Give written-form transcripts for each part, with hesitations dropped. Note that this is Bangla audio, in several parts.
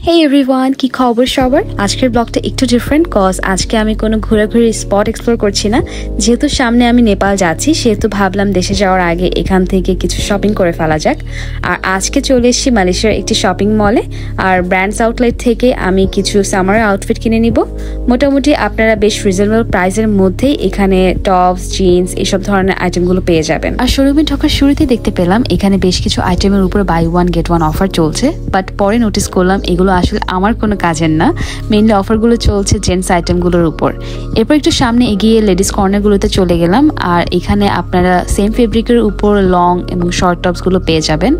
Hey everyone, কি খবর সবার? আজকের ব্লগটা একটু ডিফারেন্ট কজ আজকে আমি কোনো ঘোরাঘুরি স্পট এক্সপ্লোর করছি না। যেহেতু সামনে আমি নেপাল যাচ্ছি সেহেতু ভাবলাম দেশে যাওয়ার আগে এখান থেকে কিছু শপিং করে ফেলা যাক। আর আজকে চলে এসেছি মালয়েশিয়ার একটি শপিং মলে আর ব্র্যান্ডস আউটলেট থেকে আমি কিছু সামার আউটফিট কিনে নিব। মোটামুটি আপনারা বেশ রিজনেবল প্রাইসের মধ্যেই এখানে টপস, জিন্স এসব ধরনের আইটেমগুলো পেয়ে যাবেন। আর শোরুমে ঢোকার শুরুতেই দেখতে পেলাম এখানে বেশ কিছু আইটেমের উপর buy one get one offer চলছে, বাট পরে নোটিস করলাম এগুলো আসলে আমার কোনো কাজের না। মেইনলি অফারগুলো চলছে জেন্টস আইটেমগুলোর উপর। এরপর একটু সামনে এগিয়ে লেডিস কর্নারগুলোতে চলে গেলাম আর এখানে আপনারা সেম ফেব্রিকের উপর লং এবং শর্ট টপসগুলো পেয়ে যাবেন।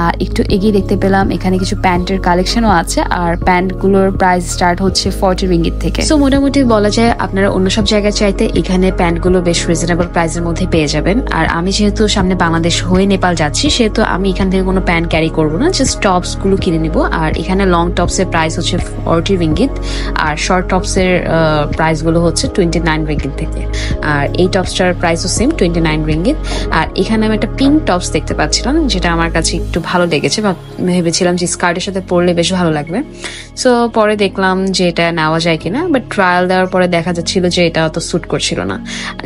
আর একটু এগিয়ে দেখতে পেলাম এখানে কিছু প্যান্টের কালেকশনও আছে আর প্যান্টগুলোর প্রাইস স্টার্ট হচ্ছে 40 রিঙ্গিত থেকে। সো মোটামুটি বলা যায় আপনারা অন্য সব জায়গায় চাইতে এখানে প্যান্টগুলো বেশ রিজনেবল প্রাইসের মধ্যে পেয়ে যাবেন। আর আমি যেহেতু সামনে বাংলাদেশ হয়ে নেপাল যাচ্ছি সেহেতু আমি এখান থেকে কোনো প্যান্ট ক্যারি করবো না, জাস্ট টপসগুলো কিনে নিব। আর এখানে লং টপসের প্রাইস হচ্ছে 40 রিঙ্গিত আর শর্ট টপসের প্রাইসগুলো হচ্ছে 29 রিঙ্গিত থেকে। আর এই টপসটার প্রাইসও সেম 29 রিঙ্গিত। আর এখানে আমি একটা পিঙ্ক টপস দেখতে পাচ্ছিলাম যেটা আমার কাছে একটু ভালো লেগেছে বা ভেবেছিলাম যে স্কার্টের সাথে পরলে বেশ ভালো লাগবে। সো পরে দেখলাম যে এটা নেওয়া যায় কিনা, বাট ট্রায়াল দেওয়ার পরে দেখা যাচ্ছিল যে এটা অত স্যুট করছিল না।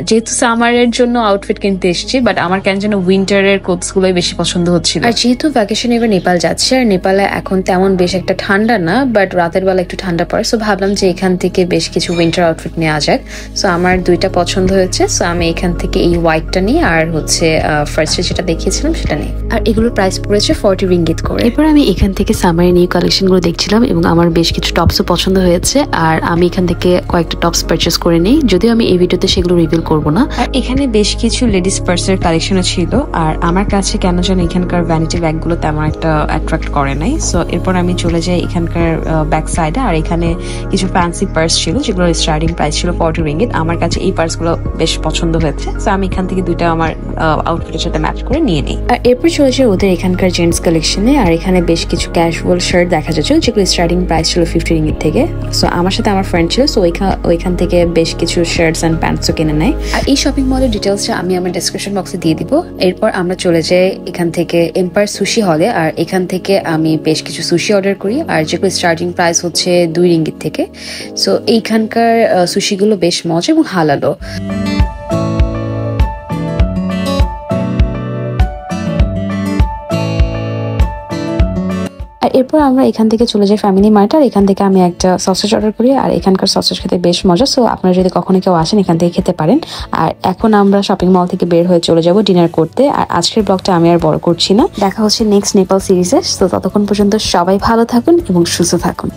যেহেতু সামারের জন্য আউটফিট কিনতে এসেছি, বাট আমার কেন যেন উইন্টারের কোটসগুলোই বেশি পছন্দ হচ্ছিল। আর যেহেতু ভ্যাকেশন এবার নেপাল যাচ্ছে আর নেপালে এখন তেমন বেশ একটা ঠান্ডা না, বাট রাতের বেলা একটু ঠান্ডা পড়ে। সো ভাবলাম যে এখান থেকে বেশ কিছু উইন্টার আউটফিট নেওয়া যাক। সো আমার দুইটা পছন্দ হয়েছে, সো আমি এখান থেকে এই হোয়াইটটা নিই আর হচ্ছে ফার্স্টে যেটা দেখিয়েছিলাম সেটা নিই। আর এগুলোর প্রাইস পড়েছে 40 রিঙ্গিত করে। এরপর আমি এখান থেকে সামারের নিউ কালেকশনগুলো দেখছিলাম এবং আমার বেশ কিছু টপসও পছন্দ হয়েছে আর আমি এখান থেকে কয়েকটা টপস পারচেস করে নিই, যদিও আমি এই ভিডিওতে সেগুলো রিভিল করবো না। আর এখানে বেশ কিছু লেডিস পার্সের কালেকশনও ছিল আর আমার কাছে কেন যেন এখানকার ভ্যানিটি ব্যাগগুলো তেমন একটা অ্যাট্রাক্ট করে নাই। সো এরপর আমি চলে যাই এখানকার ব্যাক সাইডে আর এখানে কিছু ফ্যান্সি পার্স ছিল যেগুলোর স্টার্টিং প্রাইস ছিল 40 রিঙ্গিত। আমার কাছে এই পার্সগুলো বেশ পছন্দ হয়েছে, সো আমি এখান থেকে দুইটা আমার আউটফিটের সাথে ম্যাচ করে নিয়ে নিই। আর এরপর চলে যাই ওদের এখানকার জেন্টস কালেকশনে আর এখানে বেশ কিছু ক্যাজুয়াল শার্ট দেখা যাচ্ছে যেগুলো স্টার্টিং প্রাইস ছিল 50 রিঙ্গিত থেকে। সো আমার সাথে আমার ফ্রেন্ড ছিল, সো ওইখান থেকে বেশ কিছু শার্টস অ্যান্ড প্যান্টসও কিনে নেয়। আর এই শপিং মলের ডিটেলসটা আমি আমার ডেসক্রিপশন বক্সে দিয়ে দিব। এরপর আমরা চলে যাই এখান থেকে এম্পায়ার সুশি হলে আর এখান থেকে আমি বেশ কিছু সুশি অর্ডার করি আর যেগুলো স্টার্টিং প্রাইস হচ্ছে 2 রিঙ্গিত থেকে। সো এইখানকার সুশিগুলো বেশ মজা এবং হালালো। আর এরপর আমরা এখান থেকে চলে যাই ফ্যামিলি মার্ট আর এখান থেকে আমি একটা সসেজ অর্ডার করি আর এখানকার সসেজ খেতে বেশ মজা। সো আপনারা যদি কখনো কেউ আসেন এখান থেকে খেতে পারেন। আর এখন আমরা শপিং মল থেকে বের হয়ে চলে যাব ডিনার করতে। আর আজকের ব্লগটা আমি আর বড় করছি না, দেখা হচ্ছে নেক্সট নেপাল সিরিজে। তো ততক্ষণ পর্যন্ত সবাই ভালো থাকুন এবং সুস্থ থাকুন।